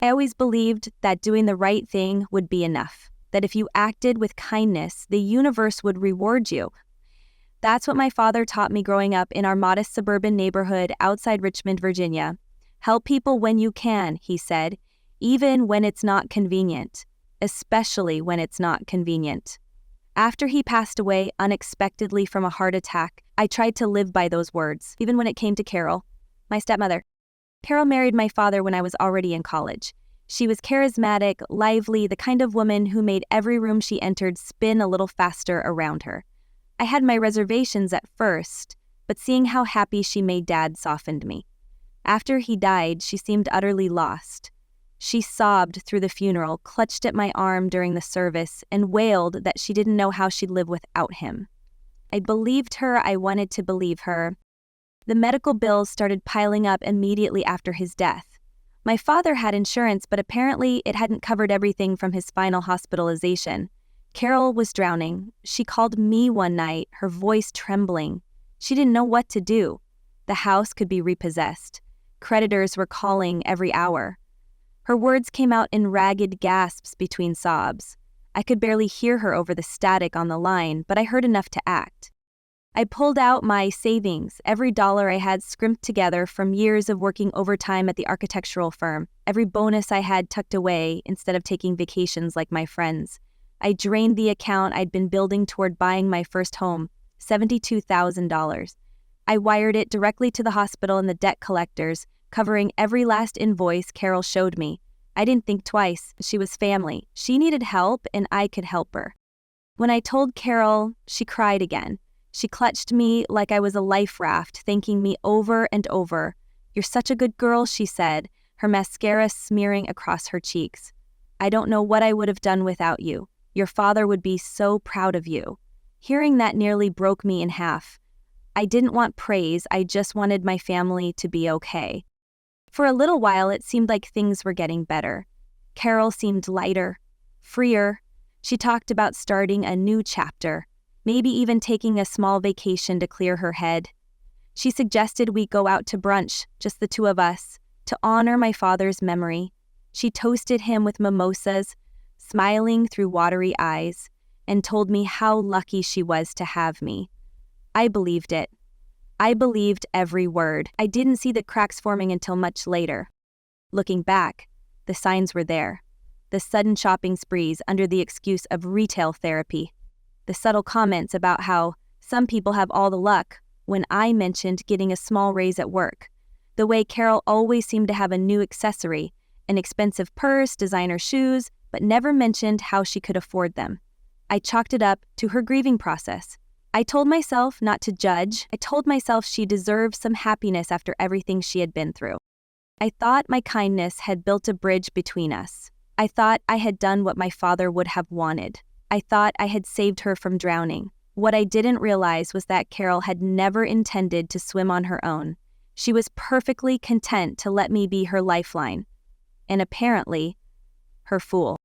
I always believed that doing the right thing would be enough, that if you acted with kindness, the universe would reward you. That's what my father taught me growing up in our modest suburban neighborhood outside Richmond, Virginia. Help people when you can, he said, even when it's not convenient, especially when it's not convenient. After he passed away unexpectedly from a heart attack, I tried to live by those words, even when it came to Carol, my stepmother. Carol married my father when I was already in college. She was charismatic, lively, the kind of woman who made every room she entered spin a little faster around her. I had my reservations at first, but seeing how happy she made Dad softened me. After he died, she seemed utterly lost. She sobbed through the funeral, clutched at my arm during the service, and wailed that she didn't know how she'd live without him. I believed her. I wanted to believe her. The medical bills started piling up immediately after his death. My father had insurance, but apparently it hadn't covered everything from his final hospitalization. Carol was drowning. She called me one night, her voice trembling. She didn't know what to do. The house could be repossessed. Creditors were calling every hour. Her words came out in ragged gasps between sobs. I could barely hear her over the static on the line, but I heard enough to act. I pulled out my savings, every dollar I had scrimped together from years of working overtime at the architectural firm, every bonus I had tucked away instead of taking vacations like my friends. I drained the account I'd been building toward buying my first home, $72,000. I wired it directly to the hospital and the debt collectors, covering every last invoice Carol showed me. I didn't think twice. She was family. She needed help, and I could help her. When I told Carol, she cried again. She clutched me like I was a life raft, thanking me over and over. "You're such a good girl," she said, her mascara smearing across her cheeks. "I don't know what I would have done without you. Your father would be so proud of you." Hearing that nearly broke me in half. I didn't want praise, I just wanted my family to be okay. For a little while, it seemed like things were getting better. Carol seemed lighter, freer. She talked about starting a new chapter, maybe even taking a small vacation to clear her head. She suggested we go out to brunch, just the two of us, to honor my father's memory. She toasted him with mimosas, smiling through watery eyes, and told me how lucky she was to have me. I believed it. I believed every word. I didn't see the cracks forming until much later. Looking back, the signs were there. The sudden shopping sprees under the excuse of retail therapy. The subtle comments about how some people have all the luck when I mentioned getting a small raise at work. The way Carol always seemed to have a new accessory, an expensive purse, designer shoes, but never mentioned how she could afford them. I chalked it up to her grieving process. I told myself not to judge. I told myself she deserved some happiness after everything she had been through. I thought my kindness had built a bridge between us. I thought I had done what my father would have wanted. I thought I had saved her from drowning. What I didn't realize was that Carol had never intended to swim on her own. She was perfectly content to let me be her lifeline. And apparently, her fool.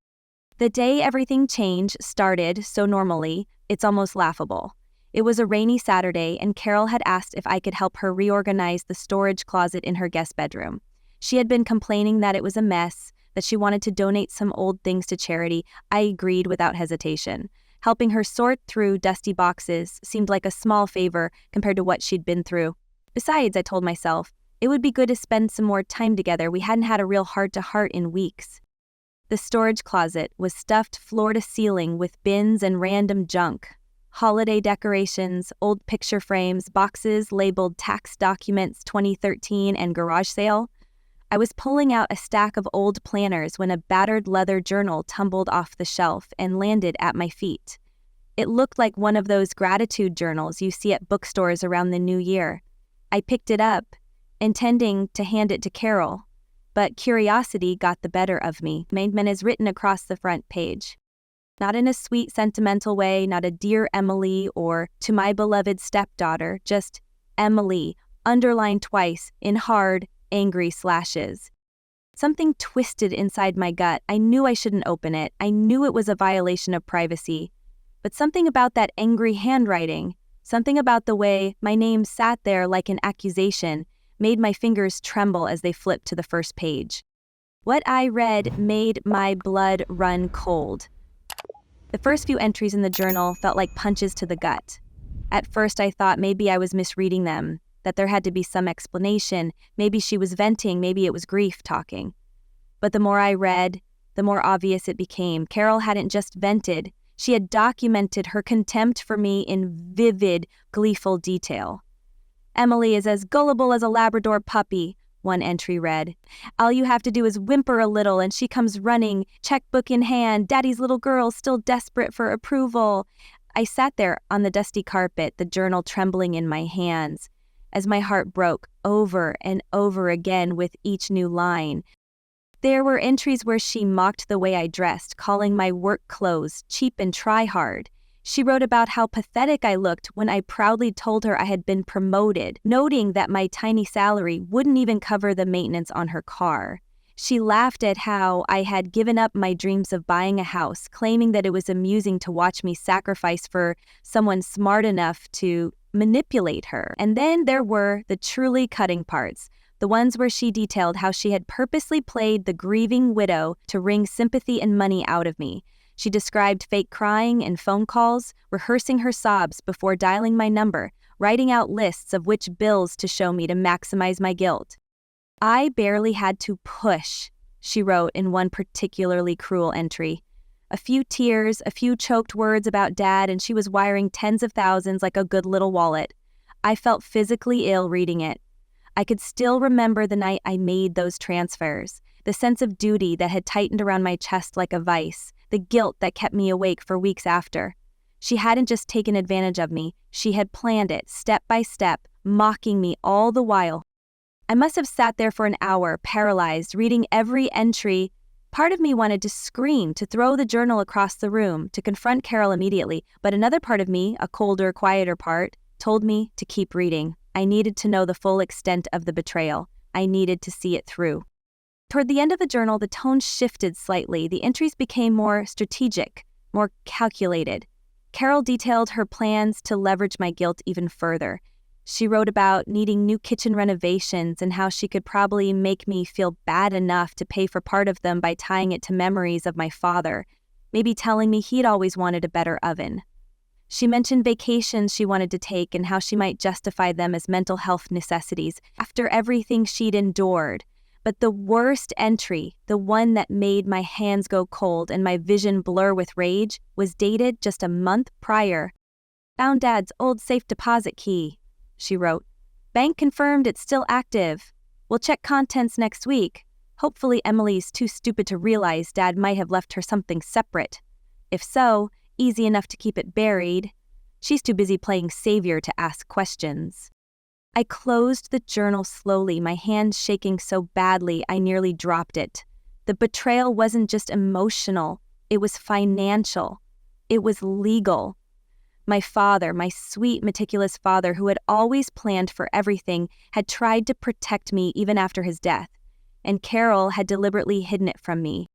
The day everything changed started so normally, it's almost laughable. It was a rainy Saturday, and Carol had asked if I could help her reorganize the storage closet in her guest bedroom. She had been complaining that it was a mess, that she wanted to donate some old things to charity. I agreed without hesitation. Helping her sort through dusty boxes seemed like a small favor compared to what she'd been through. Besides, I told myself, it would be good to spend some more time together. We hadn't had a real heart-to-heart in weeks. The storage closet was stuffed floor to ceiling with bins and random junk. Holiday decorations, old picture frames, boxes labeled tax documents 2013 and garage sale. I was pulling out a stack of old planners when a battered leather journal tumbled off the shelf and landed at my feet. It looked like one of those gratitude journals you see at bookstores around the new year. I picked it up, intending to hand it to Carol, but curiosity got the better of me. Maidman is written across the front page. Not in a sweet, sentimental way, not a dear Emily or to my beloved stepdaughter, just Emily, underlined twice in hard, angry slashes. Something twisted inside my gut. I knew I shouldn't open it. I knew it was a violation of privacy. But something about that angry handwriting, something about the way my name sat there like an accusation, made my fingers tremble as they flipped to the first page. What I read made my blood run cold. The first few entries in the journal felt like punches to the gut. At first I thought maybe I was misreading them, that there had to be some explanation, maybe she was venting, maybe it was grief talking. But the more I read, the more obvious it became. Carol hadn't just vented, she had documented her contempt for me in vivid, gleeful detail. "Emily is as gullible as a Labrador puppy," one entry read. "All you have to do is whimper a little and she comes running, checkbook in hand, daddy's little girl still desperate for approval." I sat there on the dusty carpet, the journal trembling in my hands, as my heart broke over and over again with each new line. There were entries where she mocked the way I dressed, calling my work clothes cheap and try-hard. She wrote about how pathetic I looked when I proudly told her I had been promoted, noting that my tiny salary wouldn't even cover the maintenance on her car. She laughed at how I had given up my dreams of buying a house, claiming that it was amusing to watch me sacrifice for someone smart enough to manipulate her. And then there were the truly cutting parts, the ones where she detailed how she had purposely played the grieving widow to wring sympathy and money out of me. She described fake crying and phone calls, rehearsing her sobs before dialing my number, writing out lists of which bills to show me to maximize my guilt. "I barely had to push," she wrote in one particularly cruel entry. "A few tears, a few choked words about Dad, and she was wiring tens of thousands like a good little wallet. I felt physically ill reading it. I could still remember the night I made those transfers, the sense of duty that had tightened around my chest like a vice, the guilt that kept me awake for weeks after. She hadn't just taken advantage of me, she had planned it step by step, mocking me all the while. I must have sat there for an hour, paralyzed, reading every entry. Part of me wanted to scream, to throw the journal across the room, to confront Carol immediately, but another part of me, a colder, quieter part, told me to keep reading. I needed to know the full extent of the betrayal. I needed to see it through. Toward the end of the journal, the tone shifted slightly. The entries became more strategic, more calculated. Carol detailed her plans to leverage my guilt even further. She wrote about needing new kitchen renovations and how she could probably make me feel bad enough to pay for part of them by tying it to memories of my father, maybe telling me he'd always wanted a better oven. She mentioned vacations she wanted to take and how she might justify them as mental health necessities after everything she'd endured. But the worst entry, the one that made my hands go cold and my vision blur with rage, was dated just a month prior. "Found Dad's old safe deposit key," she wrote. "Bank confirmed it's still active. We'll check contents next week. Hopefully Emily's too stupid to realize Dad might have left her something separate. If so, easy enough to keep it buried. She's too busy playing savior to ask questions." I closed the journal slowly, my hands shaking so badly I nearly dropped it. The betrayal wasn't just emotional, it was financial. It was legal. My father, my sweet, meticulous father who had always planned for everything, had tried to protect me even after his death, and Carol had deliberately hidden it from me.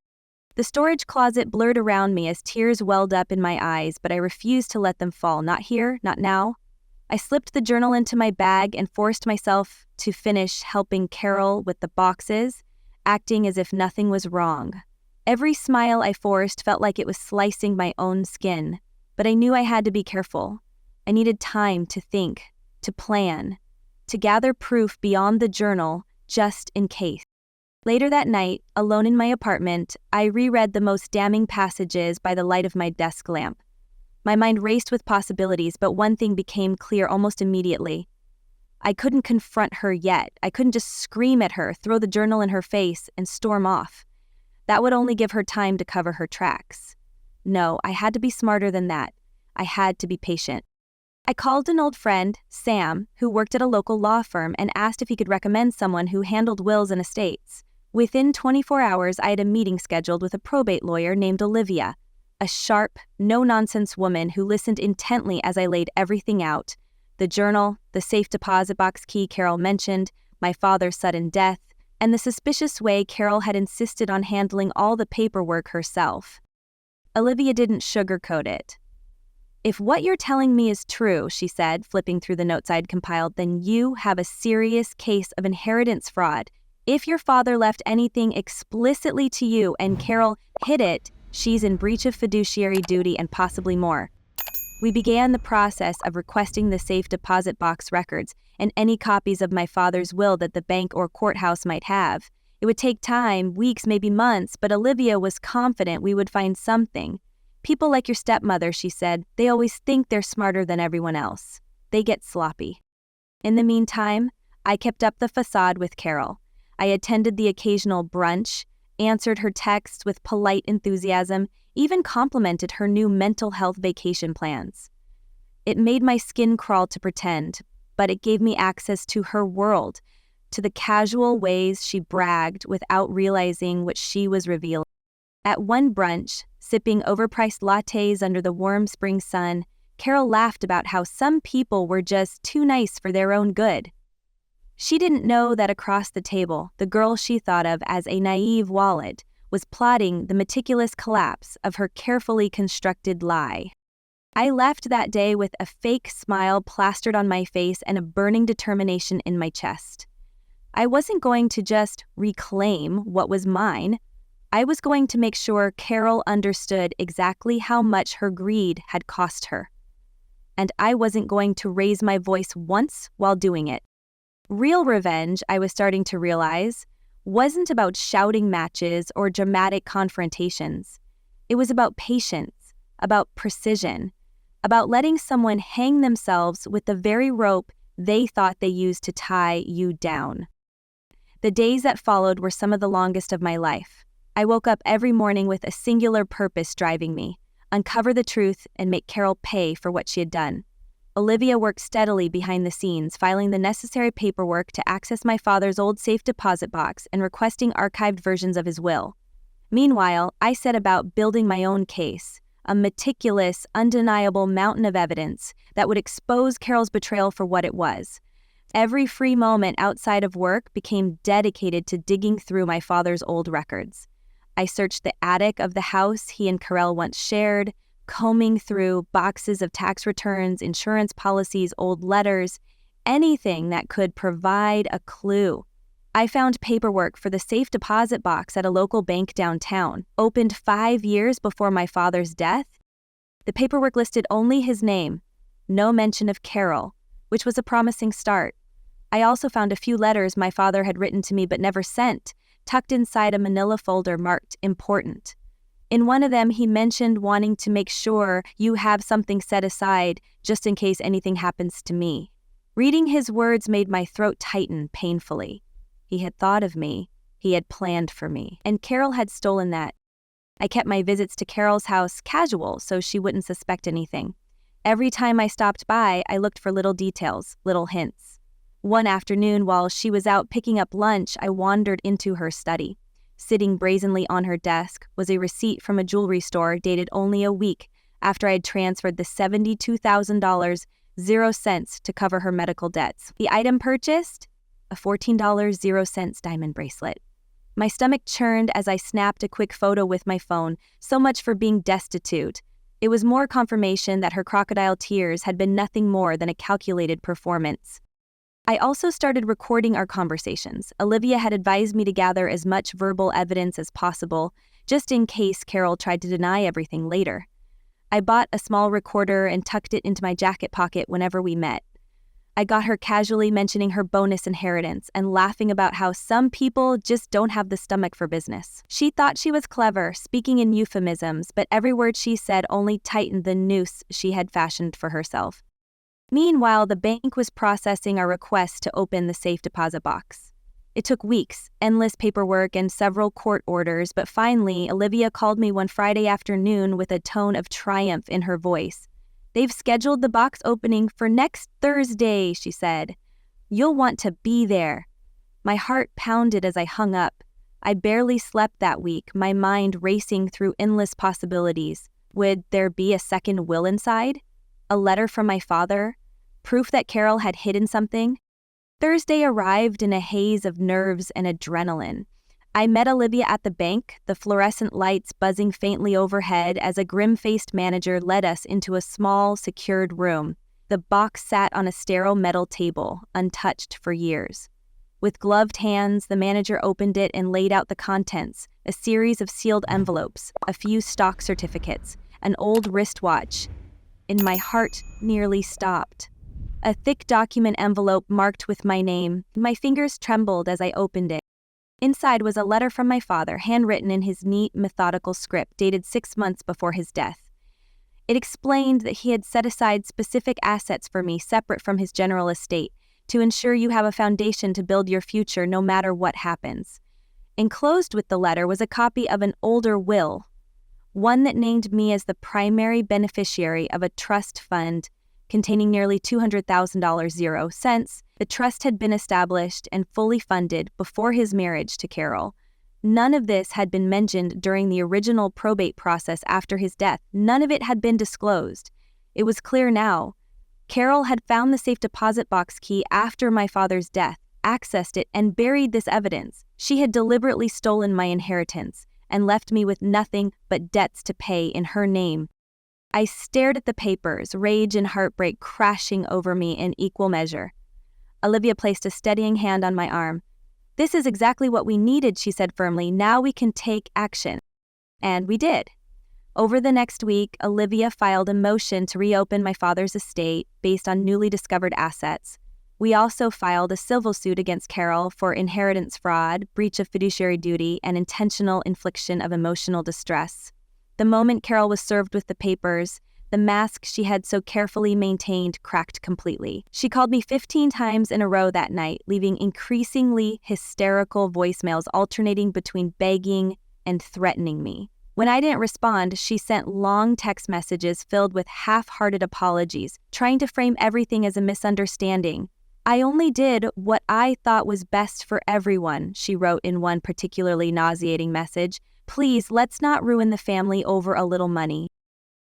The storage closet blurred around me as tears welled up in my eyes, but I refused to let them fall. Not here, not now. I slipped the journal into my bag and forced myself to finish helping Carol with the boxes, acting as if nothing was wrong. Every smile I forced felt like it was slicing my own skin, but I knew I had to be careful. I needed time to think, to plan, to gather proof beyond the journal, just in case. Later that night, alone in my apartment, I reread the most damning passages by the light of my desk lamp. My mind raced with possibilities, but one thing became clear almost immediately. I couldn't confront her yet. I couldn't just scream at her, throw the journal in her face, and storm off. That would only give her time to cover her tracks. No, I had to be smarter than that. I had to be patient. I called an old friend, Sam, who worked at a local law firm, and asked if he could recommend someone who handled wills and estates. Within 24 hours, I had a meeting scheduled with a probate lawyer named Olivia, a sharp, no-nonsense woman who listened intently as I laid everything out. The journal, the safe deposit box key Carol mentioned, my father's sudden death, and the suspicious way Carol had insisted on handling all the paperwork herself. Olivia didn't sugarcoat it. "If what you're telling me is true," she said, flipping through the notes I'd compiled, "then you have a serious case of inheritance fraud. If your father left anything explicitly to you and Carol hid it, she's in breach of fiduciary duty and possibly more. We began the process of requesting the safe deposit box records and any copies of my father's will that the bank or courthouse might have. It would take time, weeks, maybe months, but Olivia was confident we would find something. People like your stepmother, she said, they always think they're smarter than everyone else. They get sloppy. In the meantime, I kept up the facade with Carol. I attended the occasional brunch, answered her texts with polite enthusiasm, even complimented her new mental health vacation plans. It made my skin crawl to pretend, but it gave me access to her world, to the casual ways she bragged without realizing what she was revealing. At one brunch, sipping overpriced lattes under the warm spring sun, Carol laughed about how some people were just too nice for their own good. She didn't know that across the table, the girl she thought of as a naive wallet was plotting the meticulous collapse of her carefully constructed lie. I left that day with a fake smile plastered on my face and a burning determination in my chest. I wasn't going to just reclaim what was mine. I was going to make sure Carol understood exactly how much her greed had cost her. And I wasn't going to raise my voice once while doing it. Real revenge, I was starting to realize, wasn't about shouting matches or dramatic confrontations. It was about patience, about precision, about letting someone hang themselves with the very rope they thought they used to tie you down. The days that followed were some of the longest of my life. I woke up every morning with a singular purpose driving me: uncover the truth and make Carol pay for what she had done. Olivia worked steadily behind the scenes, filing the necessary paperwork to access my father's old safe deposit box and requesting archived versions of his will. Meanwhile, I set about building my own case, a meticulous, undeniable mountain of evidence that would expose Carol's betrayal for what it was. Every free moment outside of work became dedicated to digging through my father's old records. I searched the attic of the house he and Carol once shared, combing through boxes of tax returns, insurance policies, old letters, anything that could provide a clue. I found paperwork for the safe deposit box at a local bank downtown, opened 5 years before my father's death. The paperwork listed only his name, no mention of Carol, which was a promising start. I also found a few letters my father had written to me but never sent, tucked inside a manila folder marked important. In one of them, he mentioned wanting to make sure you have something set aside just in case anything happens to me. Reading his words made my throat tighten painfully. He had thought of me. He had planned for me. And Carol had stolen that. I kept my visits to Carol's house casual so she wouldn't suspect anything. Every time I stopped by, I looked for little details, little hints. One afternoon, while she was out picking up lunch, I wandered into her study. Sitting brazenly on her desk was a receipt from a jewelry store dated only a week after I had transferred the $72,000, 0 cents to cover her medical debts. The item purchased? A $14, 0 cents diamond bracelet. My stomach churned as I snapped a quick photo with my phone, so much for being destitute. It was more confirmation that her crocodile tears had been nothing more than a calculated performance. I also started recording our conversations. Olivia had advised me to gather as much verbal evidence as possible, just in case Carol tried to deny everything later. I bought a small recorder and tucked it into my jacket pocket whenever we met. I got her casually mentioning her bonus inheritance and laughing about how some people just don't have the stomach for business. She thought she was clever, speaking in euphemisms, but every word she said only tightened the noose she had fashioned for herself. Meanwhile, the bank was processing our request to open the safe deposit box. It took weeks, endless paperwork, and several court orders, but finally, Olivia called me one Friday afternoon with a tone of triumph in her voice. "They've scheduled the box opening for next Thursday," she said. "You'll want to be there." My heart pounded as I hung up. I barely slept that week, my mind racing through endless possibilities. Would there be a second will inside? A letter from my father? Proof that Carol had hidden something? Thursday arrived in a haze of nerves and adrenaline. I met Olivia at the bank, the fluorescent lights buzzing faintly overhead as a grim-faced manager led us into a small, secured room. The box sat on a sterile metal table, untouched for years. With gloved hands, the manager opened it and laid out the contents, a series of sealed envelopes, a few stock certificates, an old wristwatch, and my heart nearly stopped. A thick document envelope marked with my name. My fingers trembled as I opened it. Inside was a letter from my father, handwritten in his neat, methodical script, dated 6 months before his death. It explained that he had set aside specific assets for me separate from his general estate to ensure you have a foundation to build your future no matter what happens. Enclosed with the letter was a copy of an older will, one that named me as the primary beneficiary of a trust fund containing nearly $200,000 cents. The trust had been established and fully funded before his marriage to Carol. None of this had been mentioned during the original probate process after his death. None of it had been disclosed. It was clear now. Carol had found the safe deposit box key after my father's death, accessed it, and buried this evidence. She had deliberately stolen my inheritance and left me with nothing but debts to pay in her name. I stared at the papers, rage and heartbreak crashing over me in equal measure. Olivia placed a steadying hand on my arm. "This is exactly what we needed," she said firmly. "Now we can take action." And we did. Over the next week, Olivia filed a motion to reopen my father's estate based on newly discovered assets. We also filed a civil suit against Carol for inheritance fraud, breach of fiduciary duty, and intentional infliction of emotional distress. The moment Carol was served with the papers, the mask she had so carefully maintained cracked completely. She called me 15 times in a row that night, leaving increasingly hysterical voicemails alternating between begging and threatening me. When I didn't respond, she sent long text messages filled with half-hearted apologies, trying to frame everything as a misunderstanding. "I only did what I thought was best for everyone," she wrote in one particularly nauseating message. "Please, let's not ruin the family over a little money."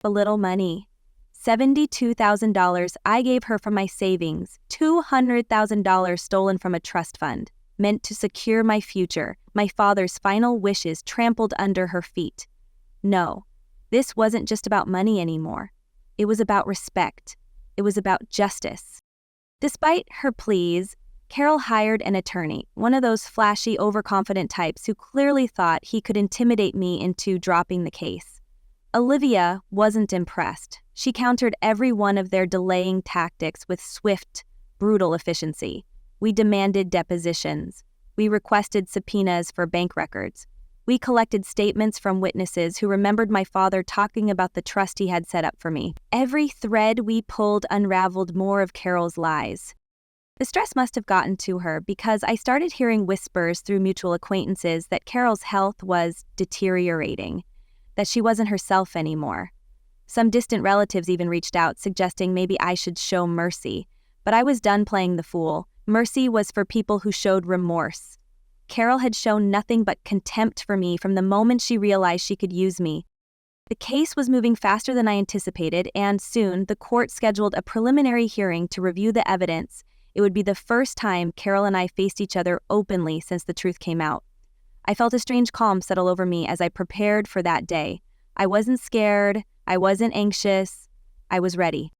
A little money. $72,000 I gave her from my savings, $200,000 stolen from a trust fund, meant to secure my future, my father's final wishes trampled under her feet. No, this wasn't just about money anymore. It was about respect. It was about justice. Despite her pleas, Carol hired an attorney, one of those flashy, overconfident types who clearly thought he could intimidate me into dropping the case. Olivia wasn't impressed. She countered every one of their delaying tactics with swift, brutal efficiency. We demanded depositions. We requested subpoenas for bank records. We collected statements from witnesses who remembered my father talking about the trust he had set up for me. Every thread we pulled unraveled more of Carol's lies. The stress must have gotten to her because I started hearing whispers through mutual acquaintances that Carol's health was deteriorating, that she wasn't herself anymore. Some distant relatives even reached out, suggesting maybe I should show mercy, but I was done playing the fool. Mercy was for people who showed remorse. Carol had shown nothing but contempt for me from the moment she realized she could use me. The case was moving faster than I anticipated, and soon the court scheduled a preliminary hearing to review the evidence. It would be the first time Carol and I faced each other openly since the truth came out. I felt a strange calm settle over me as I prepared for that day. I wasn't scared. I wasn't anxious. I was ready.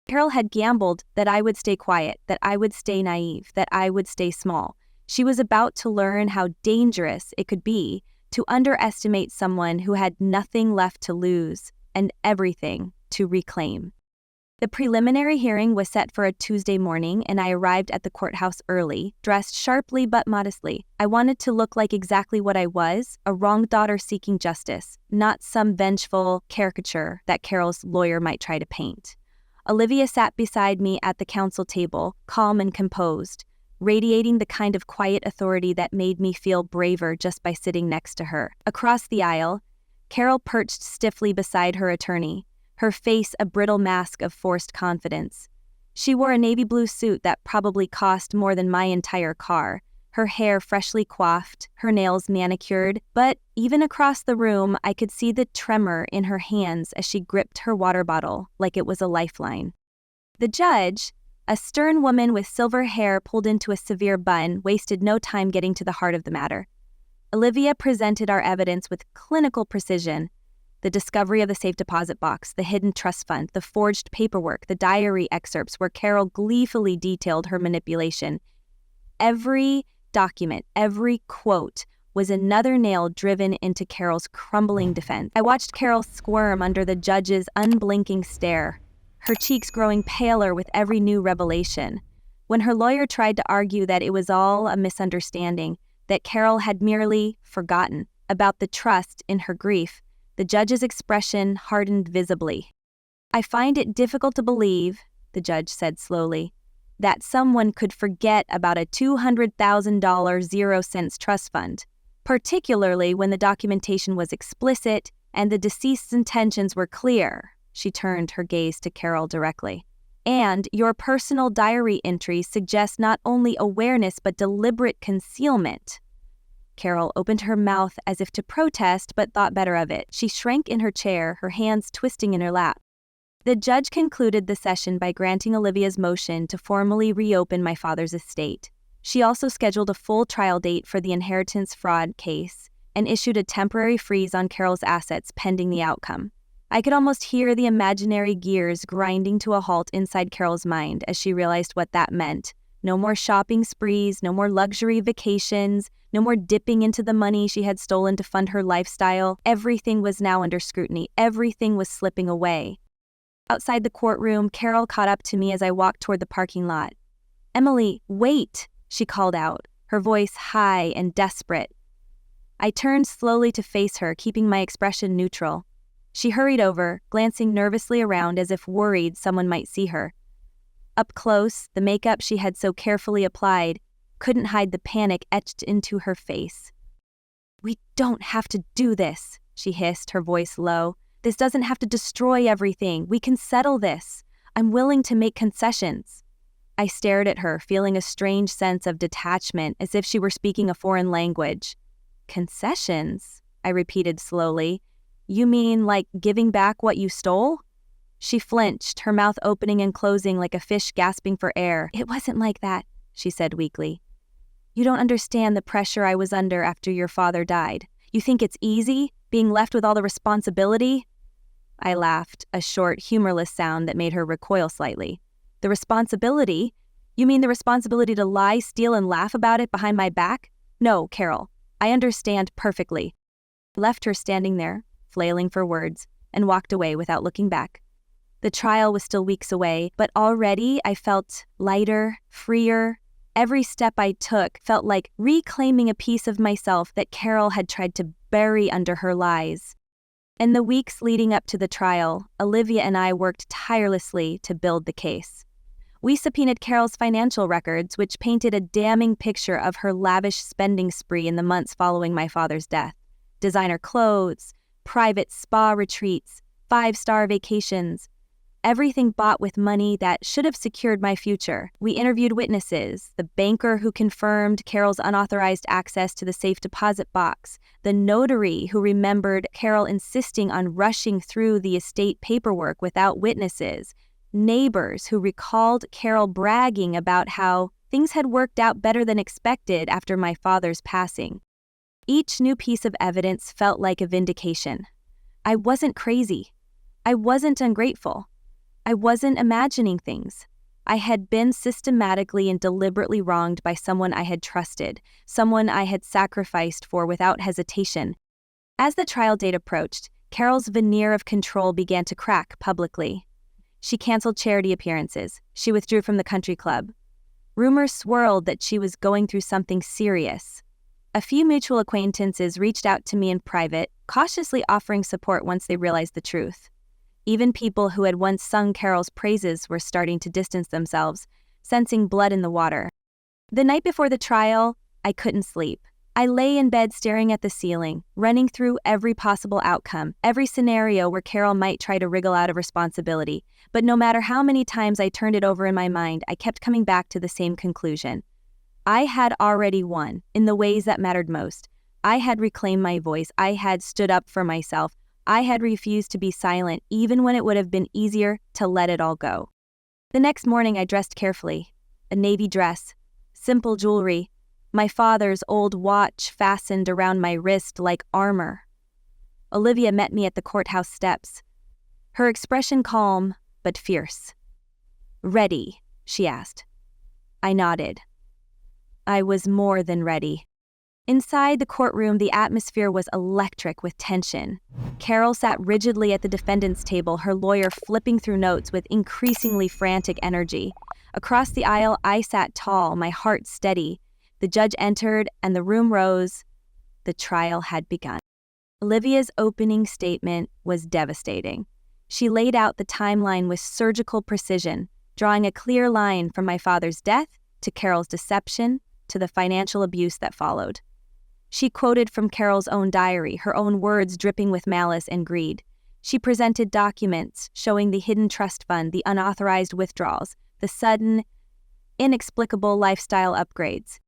Carol had gambled that I would stay quiet, that I would stay naive, that I would stay small. She was about to learn how dangerous it could be to underestimate someone who had nothing left to lose and everything to reclaim. The preliminary hearing was set for a Tuesday morning, and I arrived at the courthouse early, dressed sharply but modestly. I wanted to look like exactly what I was, a wronged daughter seeking justice, not some vengeful caricature that Carol's lawyer might try to paint. Olivia sat beside me at the counsel table, calm and composed, radiating the kind of quiet authority that made me feel braver just by sitting next to her. Across the aisle, Carol perched stiffly beside her attorney, her face a brittle mask of forced confidence. She wore a navy blue suit that probably cost more than my entire car, her hair freshly coiffed, her nails manicured, but even across the room I could see the tremor in her hands as she gripped her water bottle like it was a lifeline. The judge, a stern woman with silver hair pulled into a severe bun, wasted no time getting to the heart of the matter. Olivia presented our evidence with clinical precision. The discovery of the safe deposit box, the hidden trust fund, the forged paperwork, the diary excerpts where Carol gleefully detailed her manipulation. Every document, every quote, was another nail driven into Carol's crumbling defense. I watched Carol squirm under the judge's unblinking stare, her cheeks growing paler with every new revelation. When her lawyer tried to argue that it was all a misunderstanding, that Carol had merely forgotten about the trust in her grief, the judge's expression hardened visibly. "I find it difficult to believe," the judge said slowly, "that someone could forget about a $200,000 0-cents trust fund, particularly when the documentation was explicit and the deceased's intentions were clear." She turned her gaze to Carol directly. "And your personal diary entries suggest not only awareness but deliberate concealment." Carol opened her mouth as if to protest, but thought better of it. She shrank in her chair, her hands twisting in her lap. The judge concluded the session by granting Olivia's motion to formally reopen my father's estate. She also scheduled a full trial date for the inheritance fraud case and issued a temporary freeze on Carol's assets pending the outcome. I could almost hear the imaginary gears grinding to a halt inside Carol's mind as she realized what that meant. No more shopping sprees, no more luxury vacations, no more dipping into the money she had stolen to fund her lifestyle. Everything was now under scrutiny. Everything was slipping away. Outside the courtroom, Carol caught up to me as I walked toward the parking lot. "Emily, wait," she called out, her voice high and desperate. I turned slowly to face her, keeping my expression neutral. She hurried over, glancing nervously around as if worried someone might see her. Up close, the makeup she had so carefully applied couldn't hide the panic etched into her face. "We don't have to do this," she hissed, her voice low. "This doesn't have to destroy everything. We can settle this. I'm willing to make concessions." I stared at her, feeling a strange sense of detachment, as if she were speaking a foreign language. "Concessions?" I repeated slowly. "You mean like giving back what you stole?" She flinched, her mouth opening and closing like a fish gasping for air. "It wasn't like that," she said weakly. "You don't understand the pressure I was under after your father died. You think it's easy, being left with all the responsibility?" I laughed, a short, humorless sound that made her recoil slightly. "The responsibility? You mean the responsibility to lie, steal, and laugh about it behind my back? No, Carol, I understand perfectly." I left her standing there, flailing for words, and walked away without looking back. The trial was still weeks away, but already I felt lighter, freer. Every step I took felt like reclaiming a piece of myself that Carol had tried to bury under her lies. In the weeks leading up to the trial, Olivia and I worked tirelessly to build the case. We subpoenaed Carol's financial records, which painted a damning picture of her lavish spending spree in the months following my father's death. Designer clothes, private spa retreats, 5-star vacations. Everything bought with money that should have secured my future. We interviewed witnesses, the banker who confirmed Carol's unauthorized access to the safe deposit box, the notary who remembered Carol insisting on rushing through the estate paperwork without witnesses, neighbors who recalled Carol bragging about how things had worked out better than expected after my father's passing. Each new piece of evidence felt like a vindication. I wasn't crazy. I wasn't ungrateful. I wasn't imagining things. I had been systematically and deliberately wronged by someone I had trusted, someone I had sacrificed for without hesitation. As the trial date approached, Carol's veneer of control began to crack publicly. She canceled charity appearances. She withdrew from the country club. Rumors swirled that she was going through something serious. A few mutual acquaintances reached out to me in private, cautiously offering support once they realized the truth. Even people who had once sung Carol's praises were starting to distance themselves, sensing blood in the water. The night before the trial, I couldn't sleep. I lay in bed staring at the ceiling, running through every possible outcome, every scenario where Carol might try to wriggle out of responsibility. But no matter how many times I turned it over in my mind, I kept coming back to the same conclusion. I had already won in the ways that mattered most. I had reclaimed my voice. I had stood up for myself. I had refused to be silent, even when it would have been easier to let it all go. The next morning I dressed carefully. A navy dress, simple jewelry, my father's old watch fastened around my wrist like armor. Olivia met me at the courthouse steps, her expression calm but fierce. "Ready?" she asked. I nodded. I was more than ready. Inside the courtroom, the atmosphere was electric with tension. Carol sat rigidly at the defendant's table, her lawyer flipping through notes with increasingly frantic energy. Across the aisle, I sat tall, my heart steady. The judge entered, and the room rose. The trial had begun. Olivia's opening statement was devastating. She laid out the timeline with surgical precision, drawing a clear line from my father's death to Carol's deception to the financial abuse that followed. She quoted from Carol's own diary, her own words dripping with malice and greed. She presented documents showing the hidden trust fund, the unauthorized withdrawals, the sudden, inexplicable lifestyle upgrades.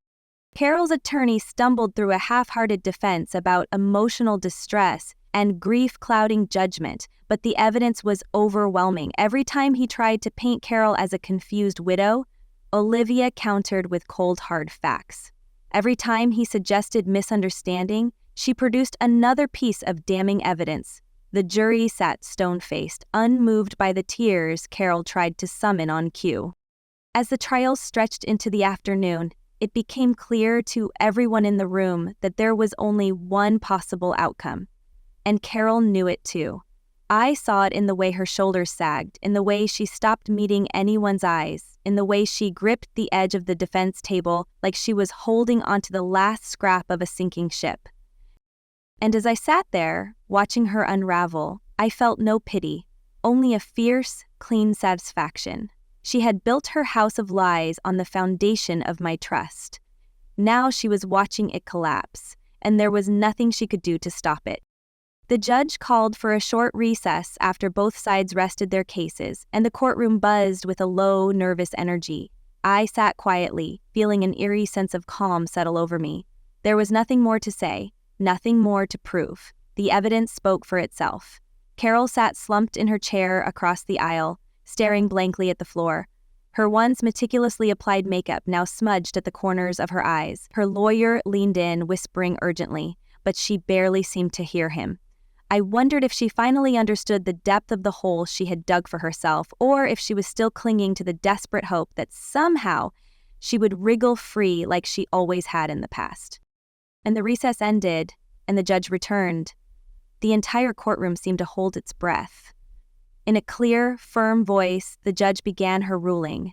Carol's attorney stumbled through a half-hearted defense about emotional distress and grief-clouding judgment, but the evidence was overwhelming. Every time he tried to paint Carol as a confused widow, Olivia countered with cold, hard facts. Every time he suggested misunderstanding, she produced another piece of damning evidence. The jury sat stone-faced, unmoved by the tears Carol tried to summon on cue. As the trial stretched into the afternoon, it became clear to everyone in the room that there was only one possible outcome. And Carol knew it too. I saw it in the way her shoulders sagged, in the way she stopped meeting anyone's eyes, in the way she gripped the edge of the defense table like she was holding onto the last scrap of a sinking ship. And as I sat there, watching her unravel, I felt no pity, only a fierce, clean satisfaction. She had built her house of lies on the foundation of my trust. Now she was watching it collapse, and there was nothing she could do to stop it. The judge called for a short recess after both sides rested their cases, and the courtroom buzzed with a low, nervous energy. I sat quietly, feeling an eerie sense of calm settle over me. There was nothing more to say, nothing more to prove. The evidence spoke for itself. Carol sat slumped in her chair across the aisle, staring blankly at the floor. Her once meticulously applied makeup now smudged at the corners of her eyes. Her lawyer leaned in, whispering urgently, but she barely seemed to hear him. I wondered if she finally understood the depth of the hole she had dug for herself, or if she was still clinging to the desperate hope that somehow she would wriggle free like she always had in the past. And the recess ended, and the judge returned. The entire courtroom seemed to hold its breath. In a clear, firm voice, the judge began her ruling.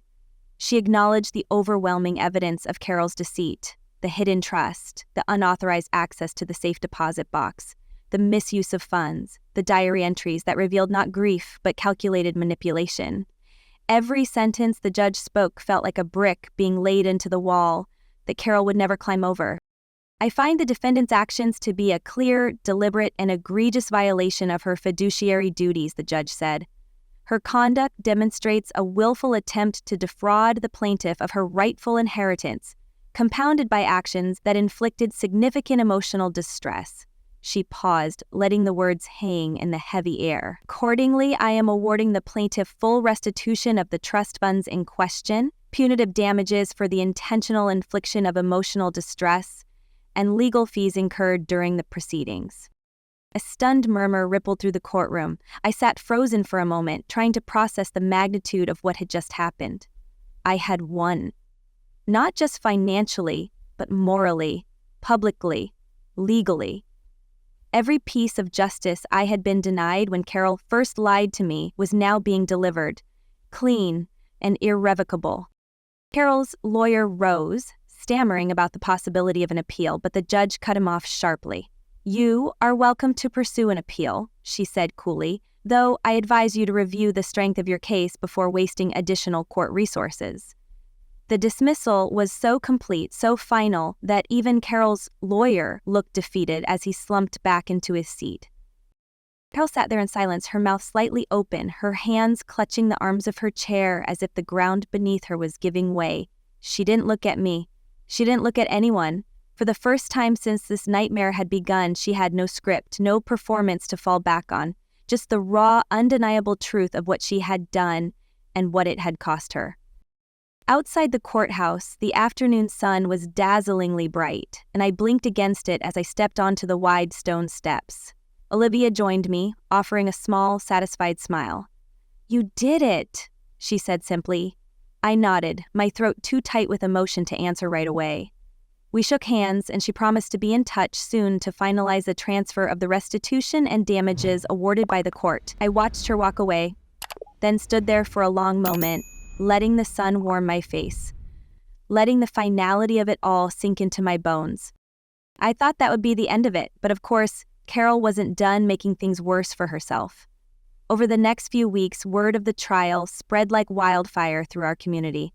She acknowledged the overwhelming evidence of Carol's deceit, the hidden trust, the unauthorized access to the safe deposit box, the misuse of funds, the diary entries that revealed not grief but calculated manipulation. Every sentence the judge spoke felt like a brick being laid into the wall that Carol would never climb over. I find the defendant's actions to be a clear, deliberate, and egregious violation of her fiduciary duties, the judge said. Her conduct demonstrates a willful attempt to defraud the plaintiff of her rightful inheritance, compounded by actions that inflicted significant emotional distress. She paused, letting the words hang in the heavy air. Accordingly, I am awarding the plaintiff full restitution of the trust funds in question, punitive damages for the intentional infliction of emotional distress, and legal fees incurred during the proceedings. A stunned murmur rippled through the courtroom. I sat frozen for a moment, trying to process the magnitude of what had just happened. I had won. Not just financially, but morally, publicly, legally. Every piece of justice I had been denied when Carol first lied to me was now being delivered, clean and irrevocable. Carol's lawyer rose, stammering about the possibility of an appeal, but the judge cut him off sharply. "You are welcome to pursue an appeal," she said coolly, "though I advise you to review the strength of your case before wasting additional court resources." The dismissal was so complete, so final, that even Carol's lawyer looked defeated as he slumped back into his seat. Carol sat there in silence, her mouth slightly open, her hands clutching the arms of her chair as if the ground beneath her was giving way. She didn't look at me. She didn't look at anyone. For the first time since this nightmare had begun, she had no script, no performance to fall back on, just the raw, undeniable truth of what she had done and what it had cost her. Outside the courthouse, the afternoon sun was dazzlingly bright, and I blinked against it as I stepped onto the wide stone steps. Olivia joined me, offering a small, satisfied smile. "You did it," she said simply. I nodded, my throat too tight with emotion to answer right away. We shook hands, and she promised to be in touch soon to finalize the transfer of the restitution and damages awarded by the court. I watched her walk away, then stood there for a long moment, letting the sun warm my face, letting the finality of it all sink into my bones. I thought that would be the end of it, but of course, Carol wasn't done making things worse for herself. Over the next few weeks, word of the trial spread like wildfire through our community.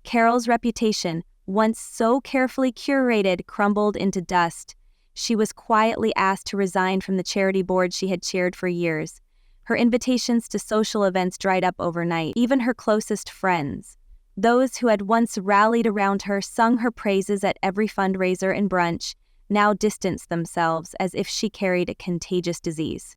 Carol's reputation, once so carefully curated, crumbled into dust. She was quietly asked to resign from the charity board she had chaired for years. Her invitations to social events dried up overnight. Even her closest friends, those who had once rallied around her, sung her praises at every fundraiser and brunch, now distanced themselves as if she carried a contagious disease.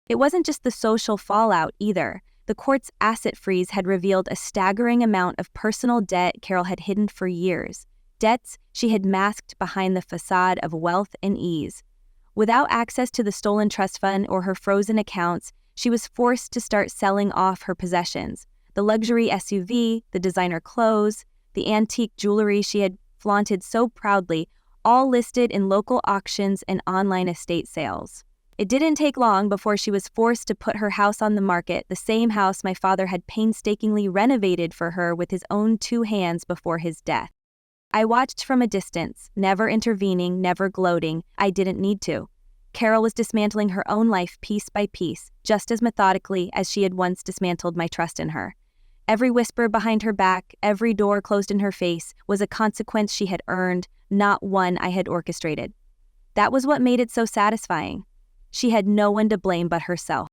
It wasn't just the social fallout either. The court's asset freeze had revealed a staggering amount of personal debt Carol had hidden for years, debts she had masked behind the facade of wealth and ease. Without access to the stolen trust fund or her frozen accounts, she was forced to start selling off her possessions. The luxury SUV, the designer clothes, the antique jewelry she had flaunted so proudly, all listed in local auctions and online estate sales. It didn't take long before she was forced to put her house on the market, the same house my father had painstakingly renovated for her with his own 2 hands before his death. I watched from a distance, never intervening, never gloating. I didn't need to. Carol was dismantling her own life piece by piece, just as methodically as she had once dismantled my trust in her. Every whisper behind her back, every door closed in her face, was a consequence she had earned, not one I had orchestrated. That was what made it so satisfying. She had no one to blame but herself.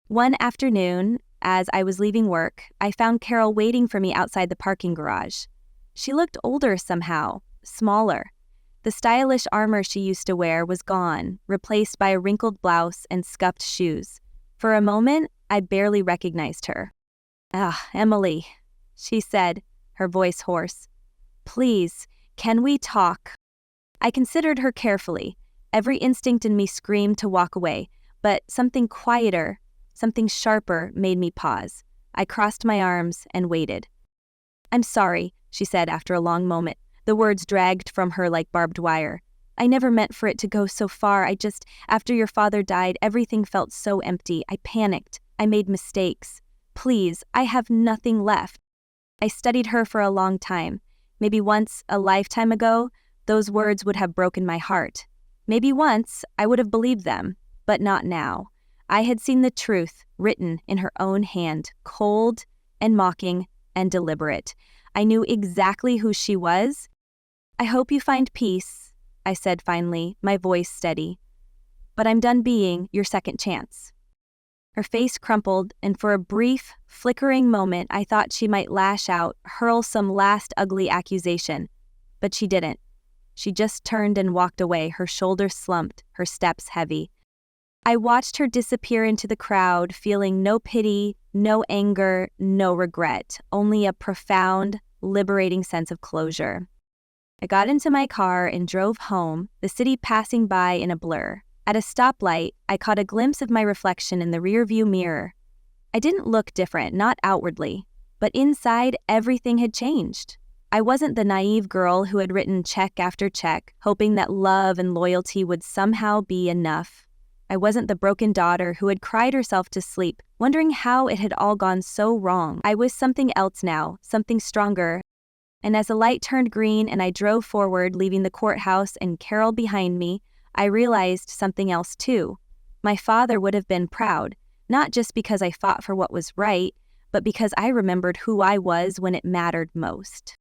One afternoon, as I was leaving work, I found Carol waiting for me outside the parking garage. She looked older somehow, smaller. The stylish armor she used to wear was gone, replaced by a wrinkled blouse and scuffed shoes. For a moment, I barely recognized her. "Ah, Emily," she said, her voice hoarse. "Please, can we talk?" I considered her carefully. Every instinct in me screamed to walk away, but something quieter, something sharper made me pause. I crossed my arms and waited. "I'm sorry," she said after a long moment. The words dragged from her like barbed wire. "I never meant for it to go so far. After your father died, everything felt so empty. I panicked. I made mistakes. Please, I have nothing left." I studied her for a long time. Maybe once, a lifetime ago, those words would have broken my heart. Maybe once I would have believed them, but not now. I had seen the truth written in her own hand, cold and mocking and deliberate. I knew exactly who she was. "I hope you find peace," I said finally, my voice steady. "But I'm done being your second chance." Her face crumpled, and for a brief, flickering moment I thought she might lash out, hurl some last ugly accusation. But she didn't. She just turned and walked away, her shoulders slumped, her steps heavy. I watched her disappear into the crowd, feeling no pity, no anger, no regret, only a profound, liberating sense of closure. I got into my car and drove home, the city passing by in a blur. At a stoplight, I caught a glimpse of my reflection in the rearview mirror. I didn't look different, not outwardly, but inside everything had changed. I wasn't the naive girl who had written check after check, hoping that love and loyalty would somehow be enough. I wasn't the broken daughter who had cried herself to sleep, wondering how it had all gone so wrong. I was something else now, something stronger. And as the light turned green and I drove forward, leaving the courthouse and Carol behind me, I realized something else too. My father would have been proud, not just because I fought for what was right, but because I remembered who I was when it mattered most.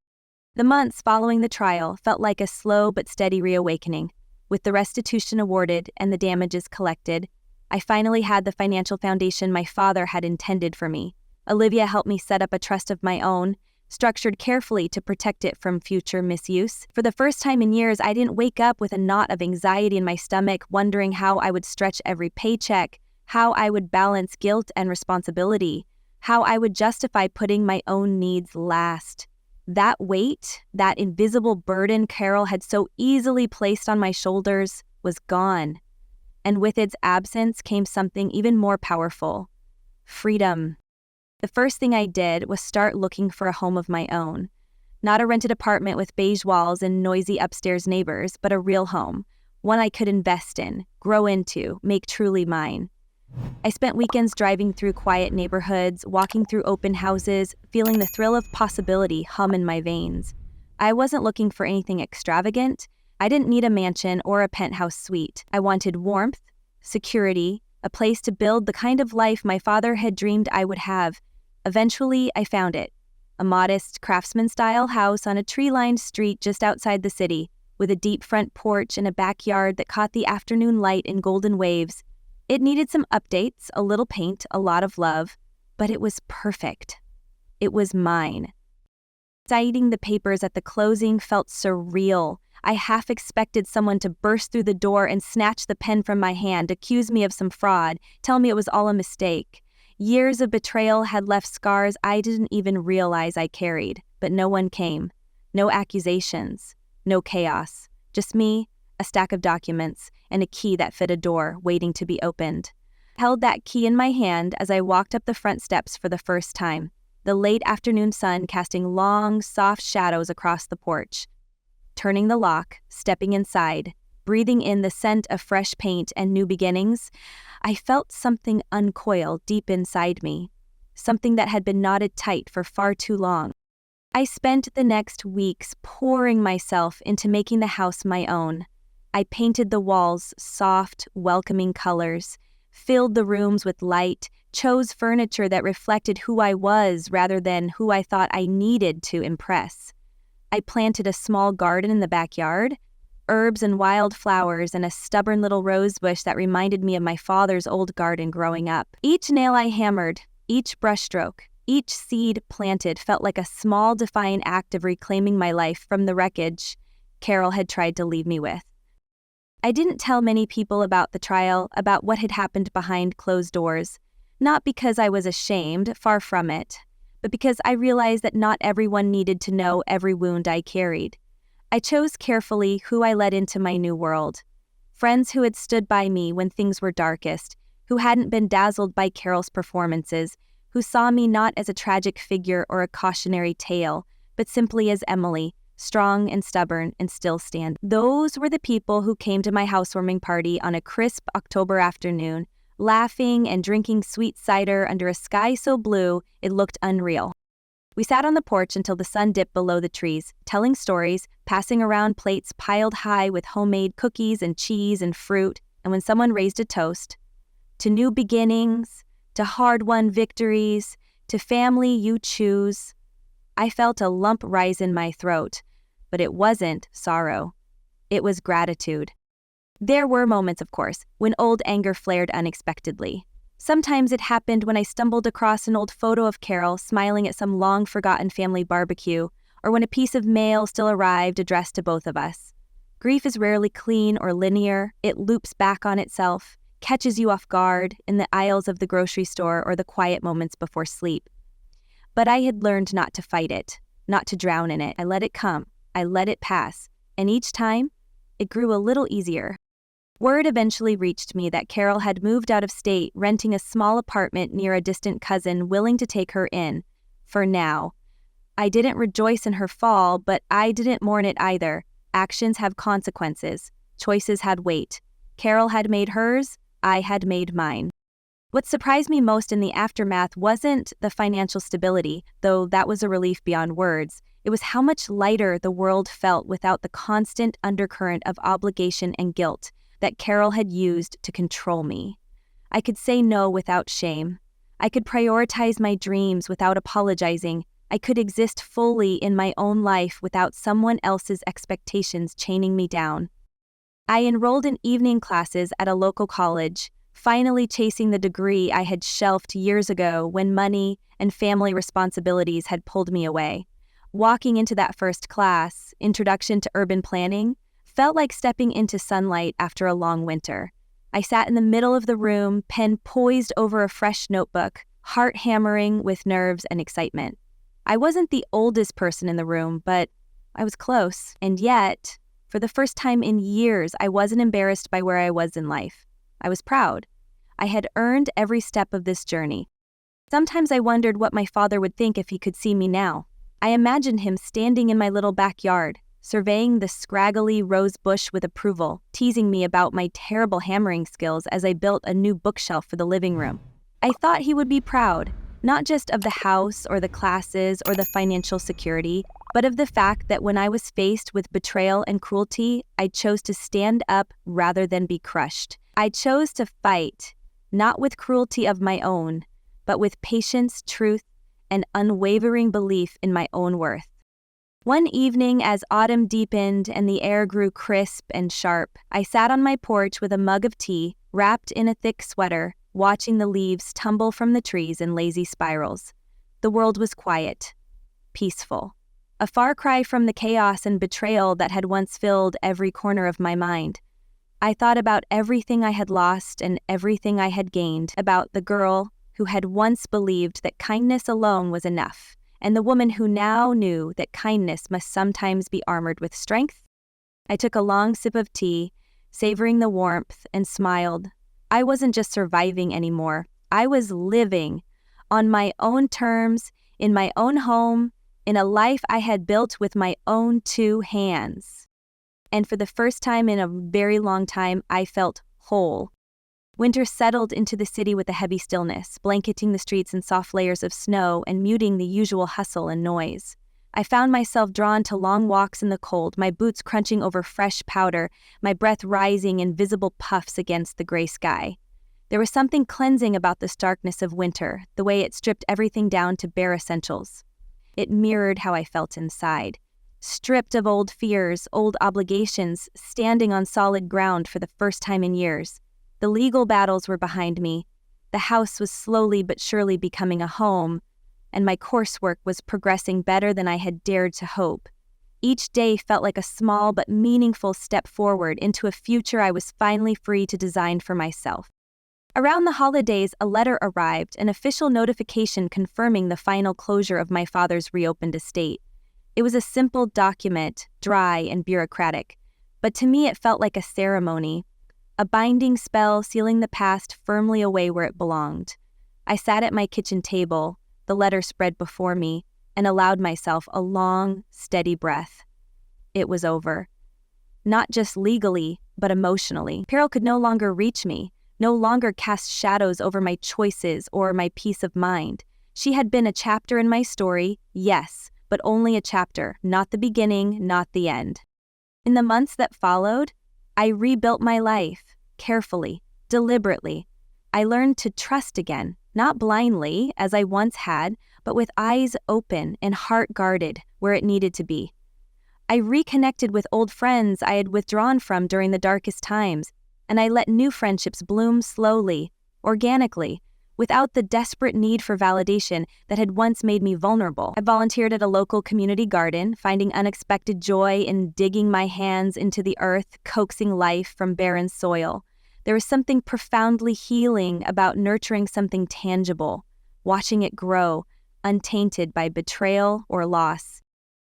The months following the trial felt like a slow but steady reawakening. With the restitution awarded and the damages collected, I finally had the financial foundation my father had intended for me. Olivia helped me set up a trust of my own, structured carefully to protect it from future misuse. For the first time in years, I didn't wake up with a knot of anxiety in my stomach, wondering how I would stretch every paycheck, how I would balance guilt and responsibility, how I would justify putting my own needs last. That weight, that invisible burden Carol had so easily placed on my shoulders, was gone. And with its absence came something even more powerful: freedom. The first thing I did was start looking for a home of my own. Not a rented apartment with beige walls and noisy upstairs neighbors, but a real home, one I could invest in, grow into, make truly mine. I spent weekends driving through quiet neighborhoods, walking through open houses, feeling the thrill of possibility hum in my veins. I wasn't looking for anything extravagant. I didn't need a mansion or a penthouse suite. I wanted warmth, security, a place to build the kind of life my father had dreamed I would have. Eventually, I found it. A modest, craftsman-style house on a tree-lined street just outside the city, with a deep front porch and a backyard that caught the afternoon light in golden waves. It needed some updates, a little paint, a lot of love, but it was perfect. It was mine. Signing the papers at the closing felt surreal. I half expected someone to burst through the door and snatch the pen from my hand, accuse me of some fraud, tell me it was all a mistake. Years of betrayal had left scars I didn't even realize I carried, but no one came. No accusations. No chaos. Just me, a stack of documents, and a key that fit a door waiting to be opened. I held that key in my hand as I walked up the front steps for the first time, the late afternoon sun casting long, soft shadows across the porch. Turning the lock, stepping inside, breathing in the scent of fresh paint and new beginnings, I felt something uncoil deep inside me, something that had been knotted tight for far too long. I spent the next weeks pouring myself into making the house my own. I painted the walls soft, welcoming colors, filled the rooms with light, chose furniture that reflected who I was rather than who I thought I needed to impress. I planted a small garden in the backyard, herbs and wild flowers, and a stubborn little rose bush that reminded me of my father's old garden growing up. Each nail I hammered, each brushstroke, each seed planted felt like a small, defiant act of reclaiming my life from the wreckage Carol had tried to leave me with. I didn't tell many people about the trial, about what had happened behind closed doors, not because I was ashamed, far from it, but because I realized that not everyone needed to know every wound I carried. I chose carefully who I let into my new world. Friends who had stood by me when things were darkest, who hadn't been dazzled by Carol's performances, who saw me not as a tragic figure or a cautionary tale, but simply as Emily, strong and stubborn and still standing. Those were the people who came to my housewarming party on a crisp October afternoon, laughing and drinking sweet cider under a sky so blue it looked unreal. We sat on the porch until the sun dipped below the trees, telling stories, passing around plates piled high with homemade cookies and cheese and fruit, and when someone raised a toast, to new beginnings, to hard-won victories, to family you choose, I felt a lump rise in my throat, but it wasn't sorrow. It was gratitude. There were moments, of course, when old anger flared unexpectedly. Sometimes it happened when I stumbled across an old photo of Carol smiling at some long-forgotten family barbecue, or when a piece of mail still arrived addressed to both of us. Grief is rarely clean or linear. It loops back on itself, catches you off guard in the aisles of the grocery store or the quiet moments before sleep. But I had learned not to fight it, not to drown in it. I let it come. I let it pass. And each time, it grew a little easier. Word eventually reached me that Carol had moved out of state, renting a small apartment near a distant cousin willing to take her in, for now. I didn't rejoice in her fall, but I didn't mourn it either. Actions have consequences. Choices had weight. Carol had made hers, I had made mine. What surprised me most in the aftermath wasn't the financial stability, though that was a relief beyond words. It was how much lighter the world felt without the constant undercurrent of obligation and guilt that Carol had used to control me. I could say no without shame. I could prioritize my dreams without apologizing. I could exist fully in my own life without someone else's expectations chaining me down. I enrolled in evening classes at a local college, finally chasing the degree I had shelved years ago when money and family responsibilities had pulled me away. Walking into that first class, Introduction to Urban Planning, felt like stepping into sunlight after a long winter. I sat in the middle of the room, pen poised over a fresh notebook, heart hammering with nerves and excitement. I wasn't the oldest person in the room, but I was close. And yet, for the first time in years, I wasn't embarrassed by where I was in life. I was proud. I had earned every step of this journey. Sometimes I wondered what my father would think if he could see me now. I imagined him standing in my little backyard, surveying the scraggly rose bush with approval, teasing me about my terrible hammering skills as I built a new bookshelf for the living room. I thought he would be proud, not just of the house or the classes or the financial security, but of the fact that when I was faced with betrayal and cruelty, I chose to stand up rather than be crushed. I chose to fight, not with cruelty of my own, but with patience, truth, and unwavering belief in my own worth. One evening, as autumn deepened and the air grew crisp and sharp, I sat on my porch with a mug of tea, wrapped in a thick sweater, watching the leaves tumble from the trees in lazy spirals. The world was quiet, peaceful, a far cry from the chaos and betrayal that had once filled every corner of my mind. I thought about everything I had lost and everything I had gained, about the girl who had once believed that kindness alone was enough, and the woman who now knew that kindness must sometimes be armored with strength. I took a long sip of tea, savoring the warmth, and smiled. I wasn't just surviving anymore. I was living on my own terms, in my own home, in a life I had built with my own two hands. And for the first time in a very long time, I felt whole. Winter settled into the city with a heavy stillness, blanketing the streets in soft layers of snow and muting the usual hustle and noise. I found myself drawn to long walks in the cold, my boots crunching over fresh powder, my breath rising in visible puffs against the gray sky. There was something cleansing about the starkness of winter, the way it stripped everything down to bare essentials. It mirrored how I felt inside. Stripped of old fears, old obligations, standing on solid ground for the first time in years. The legal battles were behind me. The house was slowly but surely becoming a home, and my coursework was progressing better than I had dared to hope. Each day felt like a small but meaningful step forward into a future I was finally free to design for myself. Around the holidays, a letter arrived, an official notification confirming the final closure of my father's reopened estate. It was a simple document, dry and bureaucratic, but to me it felt like a ceremony, a binding spell sealing the past firmly away where it belonged. I sat at my kitchen table, the letter spread before me, and allowed myself a long, steady breath. It was over. Not just legally, but emotionally. Peril could no longer reach me, no longer cast shadows over my choices or my peace of mind. She had been a chapter in my story, yes, but only a chapter, not the beginning, not the end. In the months that followed, I rebuilt my life, carefully, deliberately. I learned to trust again, not blindly, as I once had, but with eyes open and heart guarded where it needed to be. I reconnected with old friends I had withdrawn from during the darkest times, and I let new friendships bloom slowly, organically, without the desperate need for validation that had once made me vulnerable. I volunteered at a local community garden, finding unexpected joy in digging my hands into the earth, coaxing life from barren soil. There was something profoundly healing about nurturing something tangible, watching it grow, untainted by betrayal or loss.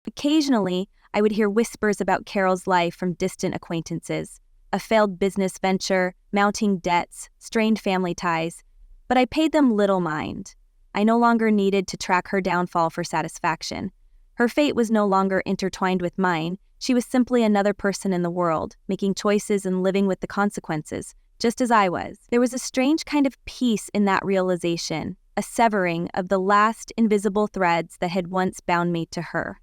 Occasionally, I would hear whispers about Carol's life from distant acquaintances, a failed business venture, mounting debts, strained family ties, but I paid them little mind. I no longer needed to track her downfall for satisfaction. Her fate was no longer intertwined with mine. She was simply another person in the world, making choices and living with the consequences, just as I was. There was a strange kind of peace in that realization, a severing of the last invisible threads that had once bound me to her.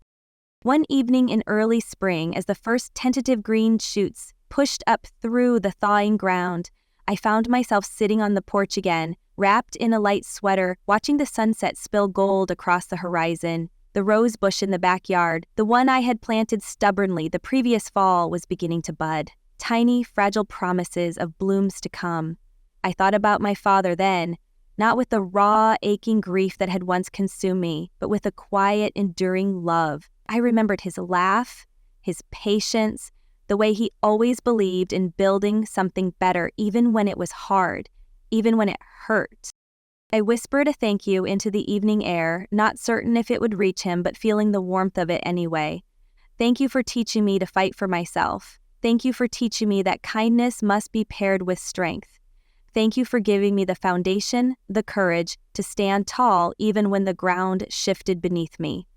One evening in early spring, as the first tentative green shoots pushed up through the thawing ground, I found myself sitting on the porch again, wrapped in a light sweater, watching the sunset spill gold across the horizon. The rose bush in the backyard, the one I had planted stubbornly the previous fall, was beginning to bud. Tiny, fragile promises of blooms to come. I thought about my father then, not with the raw, aching grief that had once consumed me, but with a quiet, enduring love. I remembered his laugh, his patience, the way he always believed in building something better even when it was hard, even when it hurt. I whispered a thank you into the evening air, not certain if it would reach him, but feeling the warmth of it anyway. Thank you for teaching me to fight for myself. Thank you for teaching me that kindness must be paired with strength. Thank you for giving me the foundation, the courage to stand tall even when the ground shifted beneath me.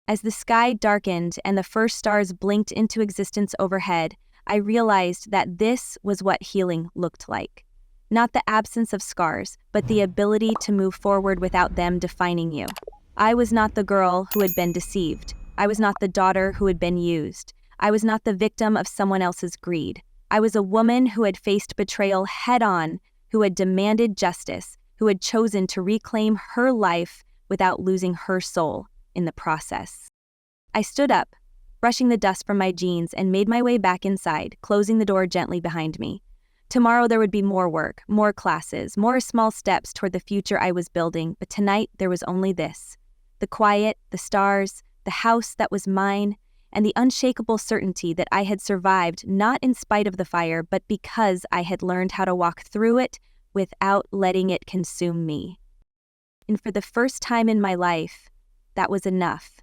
As the sky darkened and the first stars blinked into existence overhead, I realized that this was what healing looked like. Not the absence of scars, but the ability to move forward without them defining you. I was not the girl who had been deceived. I was not the daughter who had been used. I was not the victim of someone else's greed. I was a woman who had faced betrayal head-on, who had demanded justice, who had chosen to reclaim her life without losing her soul in the process. I stood up, brushing the dust from my jeans, and made my way back inside, closing the door gently behind me. Tomorrow there would be more work, more classes, more small steps toward the future I was building, but tonight there was only this: the quiet, the stars, the house that was mine, and the unshakable certainty that I had survived not in spite of the fire, but because I had learned how to walk through it without letting it consume me. And for the first time in my life, that was enough.